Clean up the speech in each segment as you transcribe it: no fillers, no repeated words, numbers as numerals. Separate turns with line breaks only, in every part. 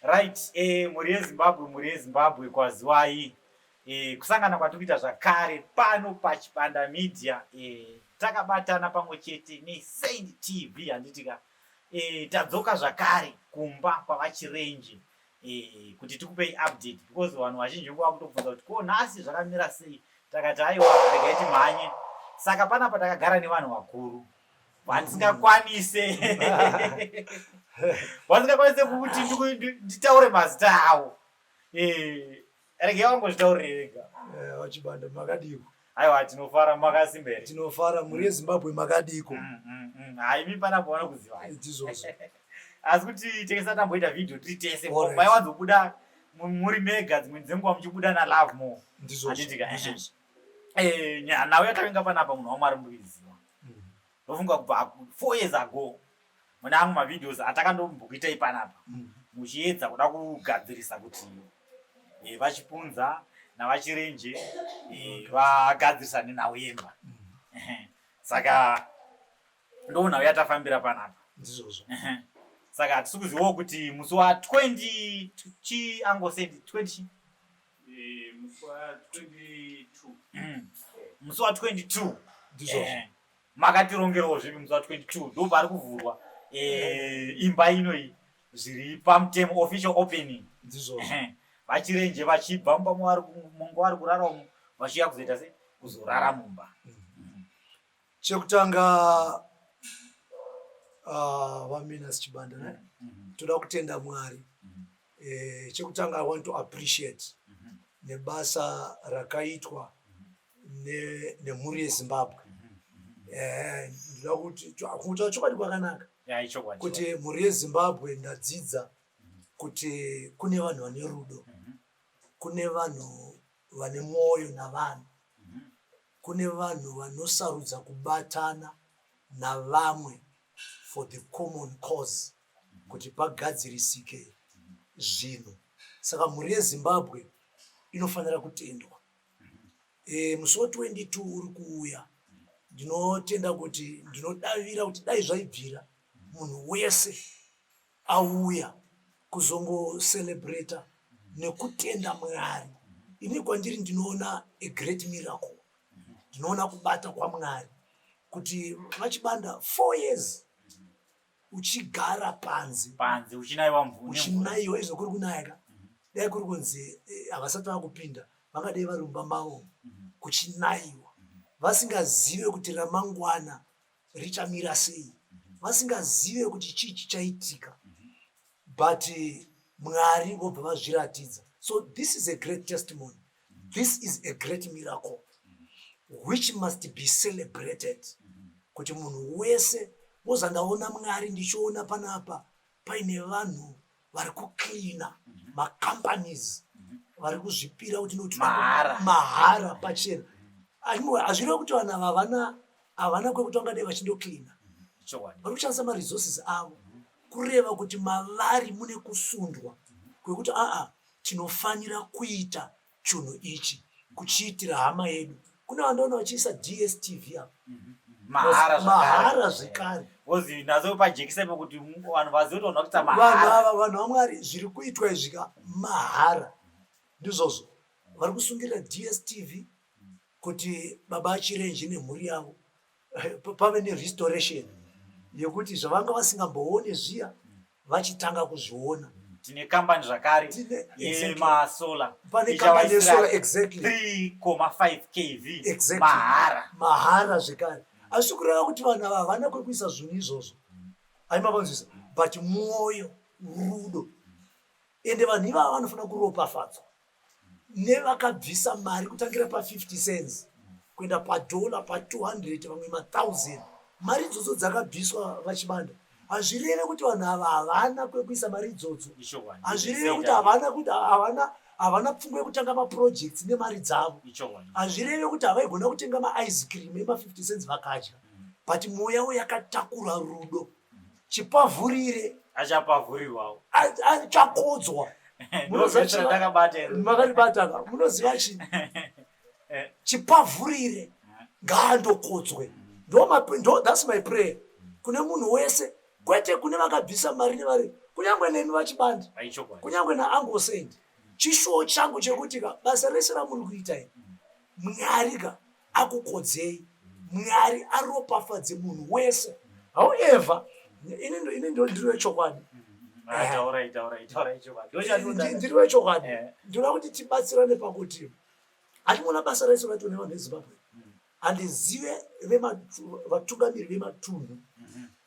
Right, muri Zimbabwe kwaziwai. Kusangana kwatikuita zvakare pano paChibanda Media. Takabatana pamwe chete neSaint TV handitika. Tadzoka zvakare kumba kwavachirenje. Kuti tikupei update because vanhu vazhinji nguva kutobvunza kuti ko nhasi zvakamira sei. Takati aiwa regai timhanye. Saka panapa takagara nevanhu vakuru. Vandisingakwanise. Vandisingakwanise kuti nditaure mazita avo. Regai wangozvitaurire wega.
Wachibanda makadiko.
Aiwa tinofara makasimbere.
Tinofara muri Zimbabwe makadiko.
Haimi panapa wana kuziva.
Ndizvozvo.
Asi kuti tekesa tamboita video titese maiwanzobuda muri mega dzimwe dzenguva muchibuda naLove More.
Ndizvozvo.
Nawe yatavenga panapa munhu waMwari muiziva. Ndofunga kubva 4 years ago. Muna amwe mavideos atakandombokuitai panapa. Muchiedza kuda kugadzirisa kuti vachipunza navachirenje vagadzirisane nauyemba. Saka ndoona yatafambira panapa.
Ndizvozvo.
Saka hatisi kuzivawo kuti musi wa20 chi angosendi 20
musi wa22.
Musi wa22.
Ndizvozvo.
Makatirongerawo zvipi musi wa22 ndo pari kuvhurwa imba inoi zviri pamutemo official opening.
Ndizvozvo.
Vachirenje vachibva mumba mungo vari kurara umo vachiya kuzoita sei kuzorara mumba.
Chekutanga Vaminas Chibanda toda kutenda Mwari. Chekutanga I want to appreciate nebasa rakaitwa nemhuri yeZimbabwe. Ndoda kuti chokwadi kwakanaka kuti mhuri yeZimbabwe ndadzidza kuti kune vanhu vane rudo, kune vanhu vane mwoyo navanhu, kune vanhu vanosarudza kubatana navamwe for the common cause kuti pagadzirisike zvinhu. Saka mhuri yeZimbabwe inofanira kutendwa. Musi wa22 uri kuuya. Ndinotenda kuti ndinodavira kuti dai zvaibvira munhu wese auya kuzongo celebrate nekutenda Mwari. Ini kwandiri ndinoona a great miracle. Ndinoona kubata kwaMwari kuti vachibanda 4 years uchigara panze
uchinaiwa mvune
uchinaiwa izvo kuri kunayaka dai kuri kunzi havasati vakupinda vangadai vari mumba mavo kuchinaiwa vasingazive kuti ramangwana richamira sei, vasingazive kuti chii chichaitika, but Mwari vobva vazviratidza. So this is a great testimony. This is a great miracle which must be celebrated. Kuti munhu wese wozandaona Mwari ndichiona panapa paine vanhu vari kucleana macompanies vari kuzvipira kuti mahara pachena. Hazvireva kuti vanhu havana kwekuti vangadai vachindocleana. Vari kushandisa maresources avo kureva kuti mavari mune kusundwa kwekuti tinofanira kuita chinhu ichi kuchiitira hama yedu. Kuna vandaona vachiisa DSTV apa mahara zvekare.
Ozi nazo pajekisa kuti vanhu vazotoona kuti mahara.
Vanhu vaMwari zviri kuitwa izvika mahara. Ndizvozvo vari kusungirira DSTV kuti baba achirenje nemhuri yavo pave nerestoration yekuti zvavanga vasingamboone zviya vachitanga kuzviona.
Tine kambani zvakare yemasola.
Pane kambani yesola exactly
3.5 kV
exactly
mahara
zvekare. Asi kureva kuti vanhu ava havana kwekuisa zvinhu izvozvo. Aimavanzwisa but mwoyo rudo. Ende vanhu ivava vanofanira kuropafadzwa nevakabvisa mari kutangira pa50 cents kuenda paDollar pa200 vamwe ma1000. Mari idzodzo dzakabviswa vachibanda. Hazvireve kuti vanhu ava havana kwekuisa mari idzodzo. Hazvireve kuti havana pfungwa yekutanga maprojects nemari dzavo. Hazvireve kuti havaigona kutenga maice cream ema50 cents vakadya. But mwoyo yavo yakatakura rudo. Chipavhurire
achapavhurirwawo
achakodzwa. Makatibata munoziva chi chipavhurire ngaandokodzwe. That's my prayer. Kune munhu wese kwete kune vakabvisa mari nevari kunyangwe neni vachibanda
aichokwadi
kunyangwe naAngosend chishuwo changu chekuti ka basa rese ramuri kuita iri Mwari ka akukodzei Mwari aropafadze munhu wese however ini ndiro chokwadi ndiri wechokwadi ndinoda kuti tibatsirane pakuti handimona basa rese raitwa nevanhu veZimbabwe handizive vatungamiri vematunhu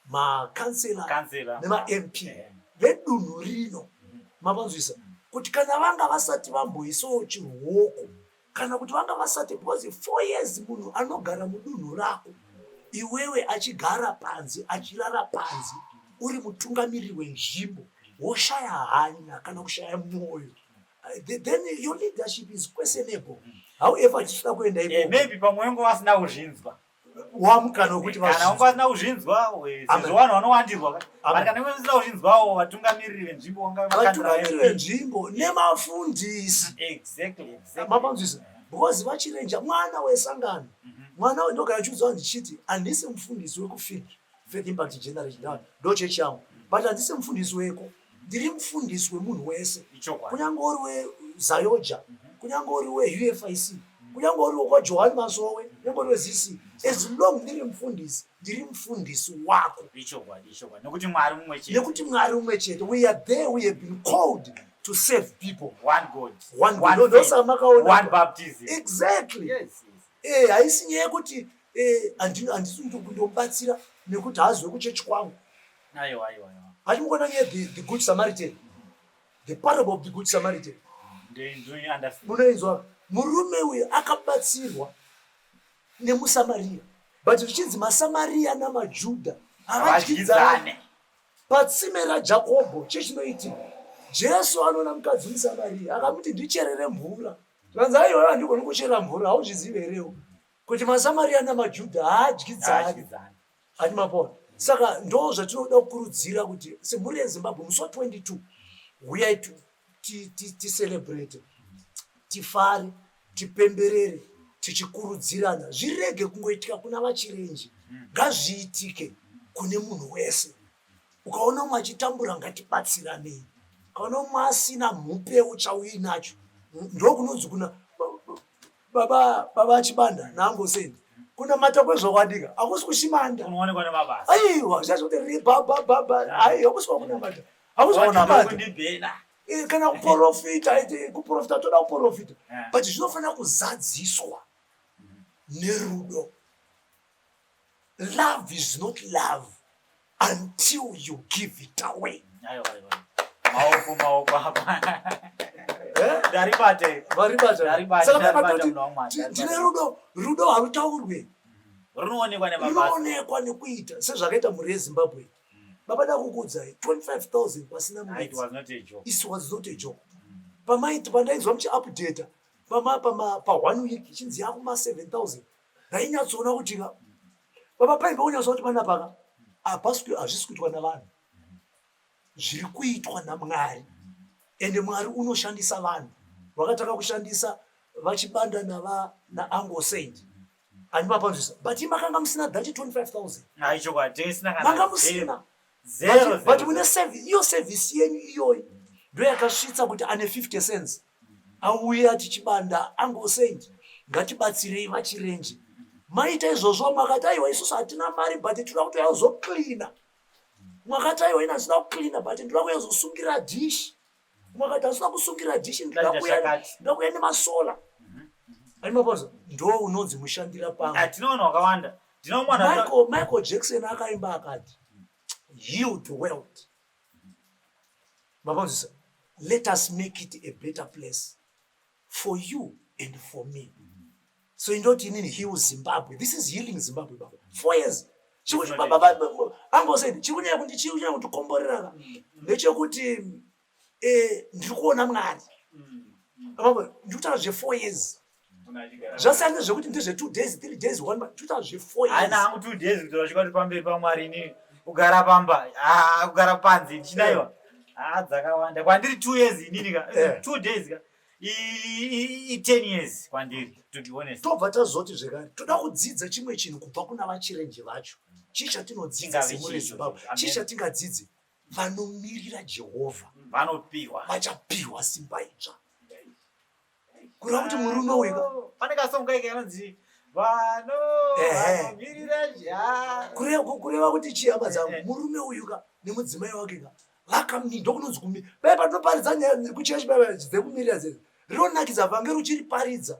makansela nemamp vedunhu rino mapanzwisa kuti kana vanga vasati vamboisawo chiruoko kana kuti vanga vasati because 4 years munhu anogara mudunhu rako iwewe achigara panzi achirara panzi uri mutungamiri wenzvimbo woshaya hanya kana kushaya mwoyo then your leadership is questionable however chisvika kuenda ipo
maybe pamwe wangu vasina kuzvinzwa
wamukana wekuti
kana wangu vasina kuzvinzwa sezvo vanhu vanowandirwa kana wangu vasina kuzvinzwawo vatungamiriri venzvimbo
vatungamiriri venzvimbo nemafundisi
exactly
mapanzwisa because vachirenja mwana wesangano mwana ndogara chiudzwa ndichiti handisi mufundisi wekufield faith impact generation ndochechi yangu but handisi mufundisi weko ndiri mufundisi wemunhu wese kunyange uri wezayoja kunyange uri weUFIC kunyange uri wekwaJohani Masowe kunyange uri weZC as long ndiri mufundisi ndiri mufundisi wako
nekuti Mwari
mumwe chete we are there we have been called to save people
one God
one
baptism
exactly
yes
haisi nyaya yekuti handisi kundomubatsira nekuti hazwe kuchechi kwangu hachimukona nyaya the good Samaritan the parable of the good Samaritan munoinzwa murume uyu akabatsirwa nemuSamaria but zvichinzi maSamaria namaJudha havadyidzane patsime raJakobho chechinoitika Jesu anoona mukadzi muSamaria akamuti ndicherere mvura zvanzi aiwa handigoni kuchera mvura hauzvizive herewo kuti maSamaria namaJudha haadyidzane hati mapona saka ndo zvatinoda kukurudzira kuti semhuri yeZimbabwe musi wa22 uyai ticelebrate tifare tipemberere tichikurudzirana zvirege kungoitika kuna vachirenji ngazviitike kune munhu wese ukaona umwe achitambura ngatibatsiranei ukaona umwe asina mhupeu chauinacho ndokunonzi kuna baba achibanda naAngosend kuna mata kwezvokwadika hakusi kushimanda
unoonekwa nemabasa
aiwa zvazvoti ai hakusi kwakunamata hakusi kwakunamata kana kuprofita toda kuprofita but zvinofanira kuzadziswa nerudo. Love is not love until you give it away.
Maoko hapa. Daribate.
Tine rudo harutaurwe. Runoonekwa nekuita sezvakaita mhuri yeZimbabwe. Baba dakukudzai 25,000 pasina mwedzi.
It was not a joke.
It was not a joke. Pandainzwa muchiupdate pa 1 week chinzi yakuma 7,000. Ndainyatsoona kuti baba paimba unyatsoona kuti pana paka apasi hazvisi kuitwa navanhu. Zviri kuitwa naMwari. Ende Mwari unoshandisa vanhu. Vakataka kushandisa vachibanda naAngosend. Animapanzvisa. But makanga musina that 25,000.
Aicho kwatesina kana.
Manga musina.
Zero.
But mune service, iyo service yenyu iyoyi ndo yakasvitsa kuti ane 50 cents. Auya tichibanda Angosend. Ngatibatsirei vachirenji. Maita izvozvo makati aiwa isusu hatina mari but tinoda kuti yazoklina. Mwakati aiwa ina asina kuklina but ndoda kuyazosungira dish. Mwakati asina kusungira dish ndoda kuya nemasola. Animapanzvisa. Ndo unonzi mushandira pamwe.
Tinoona wakawanda.
Michael Jackson akaimba akati yield the world. Mapanzvisa. Let us make it a better place for you and for me. So you don't need heal Zimbabwe. This is healing Zimbabwe. 4 years. Angosend chikunyanya kuti chiunyanya kuti komborera ndechekuti ndikuona Mwari. Ndikuta zve 4 years. Zvasiyana zvekuti ndezve 2 days 3 days 1 month ndikuta zve 4 years.
Ana hangu 2 days kuti zvachikati pamberi paMwari ni kugara pamba kugara panzi ndinaiwa dzakawanda kwandiri 2 years inini ka 2 days ka 10 years kwandiri to be honest.
Tobva tazoti zvekare toda kudzidza chimwe chinhu kubva kuna vachirenje vacho chichatinodzidza semuri Zimbabwe chichatingadzidze vanomirira Jehovha
vanopiwa
vachapiwa simba itsva. Kureva kuti murume uyu
pane kasonga ike kanonzi vanomirira
kureva kuti chiyama dzangu murume uyu ka nemudzimai wake ka vakamira ndokunonzi kumira. Pai panoparidza nyaya kuchechi pai dzekumirira dzedzi rinonakidza vange ruchiriparidza,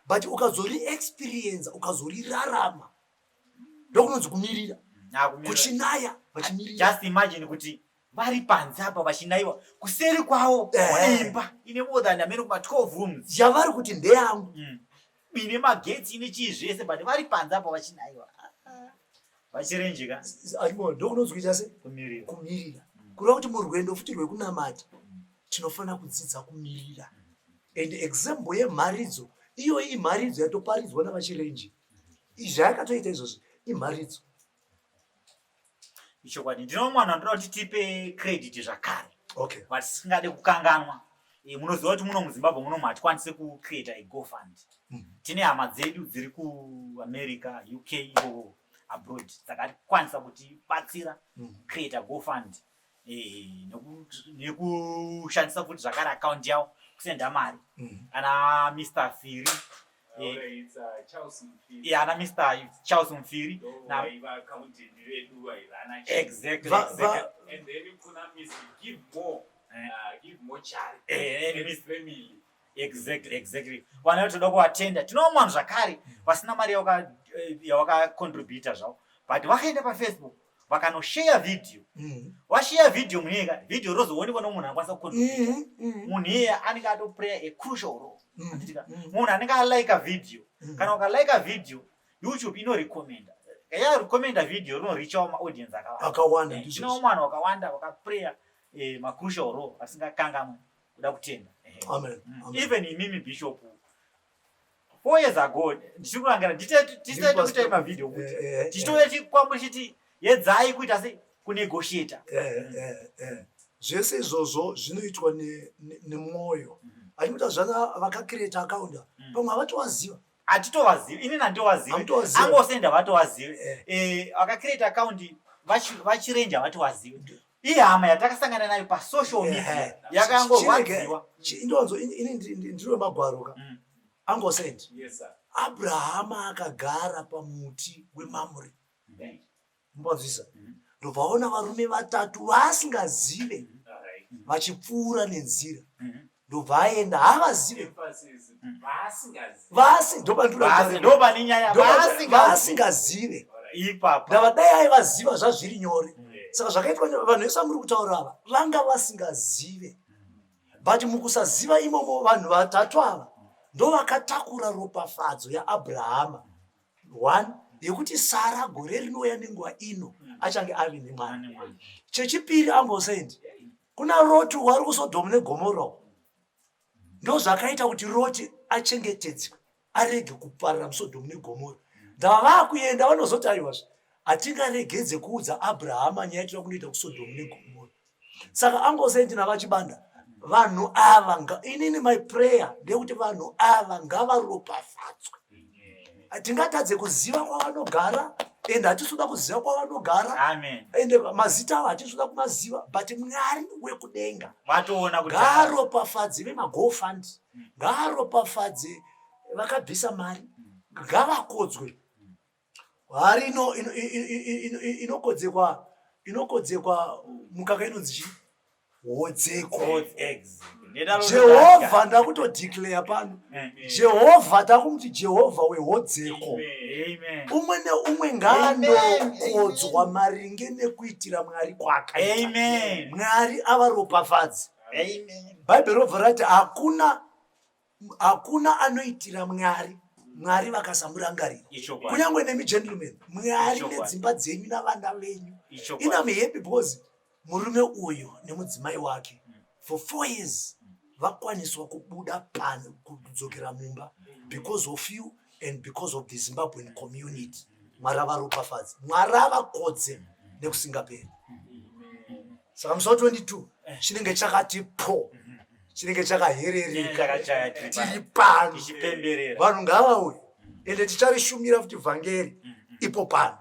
but ukazori experience ukazorirarama ndokunonzi kumirira kuchinaya vachimirira.
Just imagine kuti vari panze apa vachinaiwa kuseri kwavo imba ine more than amene kuma 12 rooms
yavari kuti ndeyangu
ine magetsi ine chii zvese, but vari panze apa vachinaiwa vachirenjika.
Ndokunonzi kuita se
kumirira.
Kureva kuti murwendo futi rwekunamata tinofanira kudzidza kumirira. And example yemharidzo iyo imharidzo yatoparidzwa navachirenji. Izvi yakatoita izvozvi imharidzo.
Ichokwadi ndinomwana ndoda kuti tipe credit zvakare.
Okay.
But singade kukanganwa. Munoziva kuti muno muZimbabwe muno matikwanise kucreate a GoFund. Tine hama dzedu dziri kuAmerica, UK iko abroad dzakakwanisa kuti batsira create a GoFund. Nekushandisa futi zvakare account yawo kusenda mari. Ana Mr. Firi
It's Charles Mfiri.
ana Mr. Charles Mfiri
na accountant redu wailana.
Exactly.
And then kuna Mr. Give more charity. Miss family.
Exactly. Vana vedu toda kuatenda. Tinoona zvakare vasina mari yavakacontributa zvavo. But vakaenda paFacebook vakanoshare video. Washare video munyika, video rozoonekwa nomunhu anokwanisa kucontribute. Munhu iye anenge atoplay a crucial role. Munhu anenge alike video. Kana ukalike video, YouTube inorecommenda. Kaya recommenda video rinoricha audience
akawanda.
Tinoona wakawanda wakaplay ma crucial role asingakangamwe kuda kutenda.
Amen.
Even imimi Bishop 4 years ago ndichikurangana nditete kuita ma video kuti tichitoya chikwambo chiti yedzai kuita sei kunegotiate.
Zvese izvozvo zvinoitwa nemwoyo. Achikuita zvana vakacreate account pamwe havatovaziva.
Atitovazivi, inini handitovazivi. Angosenda vatovazivi. Vakacreate account vachirenja vatovazivi. Ihama yatakasangana nayo pasocial media yakangorwadziwa.
Indonzo ndiro magwaroka. Angosenda.
Yes sir.
Abrahama akagara pamuti weMamre. Mbozisa. Ndobvaona varume vatatu vasingazive vachipfuura nenzira. Ndobvaenda havazive vasingazive
ipapa
ndavadai aivaziva zvazviri nyore. Saka zvakaitwa vanhu vese muri kutaura ava vanga vasingazive, but mukusaziva imomo vanhu vatatu ava ndovakatakura ropafadzo yaAbrahama 1 yekuti Sara gore rinouya nenguva ino achange ave nemwana. Chechipiri Ambosendi kuna Roti wari kuSodhomu neGomora. Ndo zvakaita kuti Roti achengetedzwe arege kuparira muSodhomu neGomora. Ndava kuenda vanozoti aiwazve atingaregedze kuudza Abrahama nyaya yatinoda kunoita kuSodhomu neGomora. Saka Ambosendi navachibanda vanhu ava inini my prayer ndekuti vanhu ava ngavaropafadzwe. Tingatadze kuziva kwavanogara ende hatisuda kuziva kwavanogara.
Amen.
Ende mazita avo hatisuda kumaziva, but Mwari wekudenga
vatoona kuti
ngaaropafadze vemaGoFund, ngaaropafadze vakabvisa mari, ngavakodzwe. Hari inokodzekwa mukaka inonzi chii? Hodzeko. Jehovha ndakutodeclare pano. Jehovha takumuti Jehovha wehodzeko. Umwe neumwe ngaandokodzwa maringe nekuitira Mwari kwake. Mwari avaropafadze. Bhaibheri robva rati hakuna anoitira Mwari vakasamurangarira. Kunyange nemi gentlemen, Mwari nedzimba dzenyu navana venyu. Ina muhappy because murume uyu nemudzimai wake for 4 years vakwaniswa kubuda pano kudzokera mumba because of you and because of the Zimbabwean community. Mwari avaropafadze, Mwari avakodze nekusingaperi. Saka musi 22 chinenge chakati po, chinenge chakaherereka tiri pano. Vanhu ngavauye ende ticharishumira futi vhangeri ipo pano.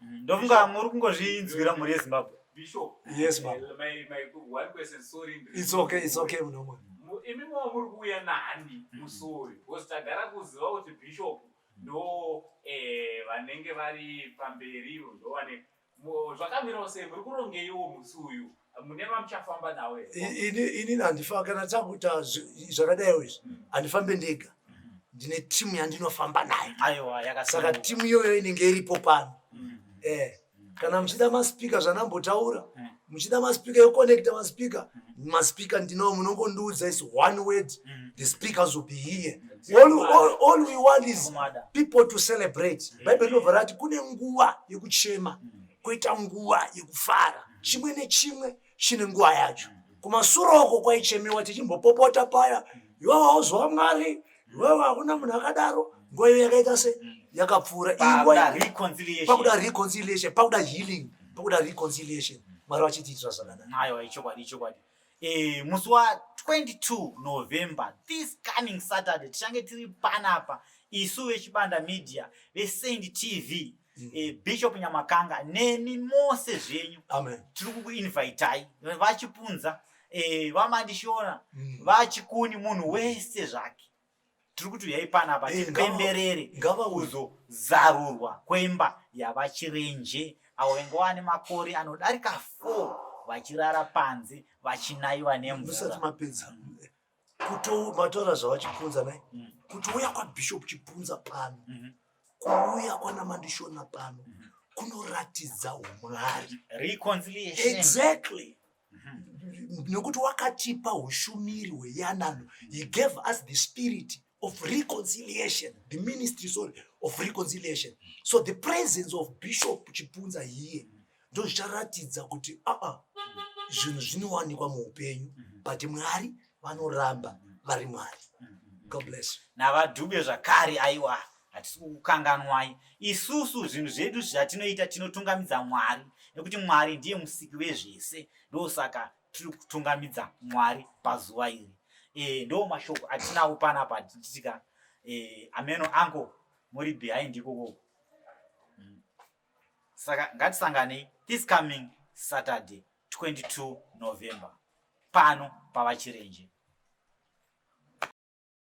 Ndofunga muri kungozvinzwira muri yeZimbabwe.
Bishop.
Yes, Baba.
My one question, sorry.
It's okay munomwe.
Imi muri kuuya nani musori because tagara kuziva kuti bishop ndo vanenge vari pamberi ndo vane zvakamirawo sei muri kurongeiwo musi uyu mune vamuchafamba nawo
ini handifa kana takuita zvakadaiwo izvi handifambe ndega ndine timu yandinofamba nayo
aiwa
saka timu iyoyo inenge iripo pano kana muchida maspika zvanambotaura muchida maspika ekonekta maspika ndinawo munongondiudza is one word the speakers will be here all we want is people to celebrate bhaibheri rinobva rati kune nguva yekuchema koita nguva yekufara chimwe nechimwe chine nguva yacho kumasuroko kwaichemewa tichimbopopota paya iwawa auzwa mwari iwawa hakuna munhu akadaro nguva iyo yakaita se yakapfuura pakuda reconciliation pakuda healing pakuda reconciliation mwari vachitiitira zvakanaka
aiwa ichokwadi musi wa22 November this coming Saturday tichange tiri panapa isu vechibanda media veSaint TV Bishop Nyamakanga nemi mose zvenyu tiri kukuinvitai vachipunza vamandishona vachikuni munhu wese zvake tiri kuti uyai panapa tipemberere kuzozarurwa kwemba yavachirenje avo venga vane makore anodarika 4 vachirara panze vachinaiwa nemvura
mapedza mataura zvavachipunza nai kutouya kwaBishop Chipunza pano kuuya kwanamandishona pano kunoratidza umwari
reconciliation
exactly nekuti wakatipa ushumiri hweyanano he gave us the spirit of reconciliation the ministry of reconciliation so the presence of Bishop Chipunza here ndo zvicharatidza kuti zvinhu zvinowanikwa muupenyu but mwari vanoramba vari mwari. God bless you.
Navadhube zvakare aiwa hatisi kukanganwai isusu zvinhu zvedu zvatinoita tinotungamidza mwari nekuti mwari ndiye musiki wezvese ndosaka tiri kutungamidza mwari pazuva iri ndo mashoko atinawo panapa tichitika ameno ango muri behind ikoko saka ngatisanganei this coming Saturday 22 November pano pavachirenje.